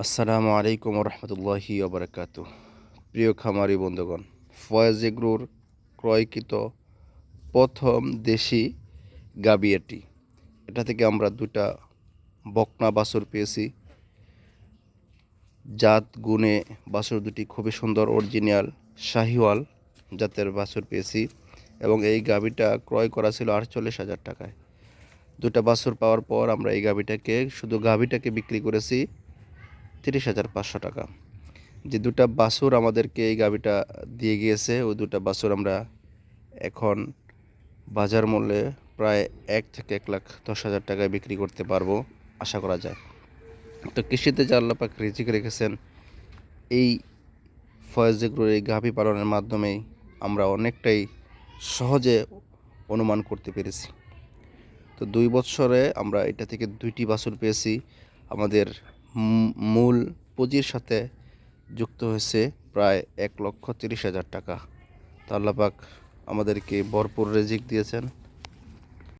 আসসালামু আলাইকুম রহমতুল্লাহি ওবরাকাত। প্রিয় খামারি বন্ধুগণ, ফয়েজ এগ্রোর ক্রয়কৃত প্রথম দেশি গাবি এটা থেকে আমরা দুটা বকনা বাছুর পেয়েছি। জাত গুণে বাছুর দুটি খুবই সুন্দর, অরিজিনাল শাহিওয়াল জাতের বাছুর পেয়েছি এবং এই গাবিটা ক্রয় করা ছিল 48,000 টাকায়। দুটা বাছুর পাওয়ার পর আমরা এই গাবিটাকে শুধু গাবিটাকে বিক্রি করেছি 30,500 টাকা। যে দুটা বাছুর আমাদেরকে এই গাবিটা দিয়ে গিয়েছে, ওই দুটা বাছুর আমরা এখন বাজার মূল্যে প্রায় 1 থেকে 1,10,000 টাকায় বিক্রি করতে পারবো আশা করা যায়। তো কৃষিতে যে আল্লাহ পাক রিজিক রেখেছেন, এই ফয়েজ এগ্রোর এই গাভী পালনের মাধ্যমেই আমরা অনেকটাই সহজে অনুমান করতে পেরেছি। তো 2 বছরে আমরা এটা থেকে 2টি বাছুর পেয়েছি। আমাদের মূল পুঁজির সাথে যুক্ত হয়েছে প্রায় 1,30,000 টাকা। তো আল্লাহ পাক আমাদেরকে ভরপুর রিজিক দিয়েছেন।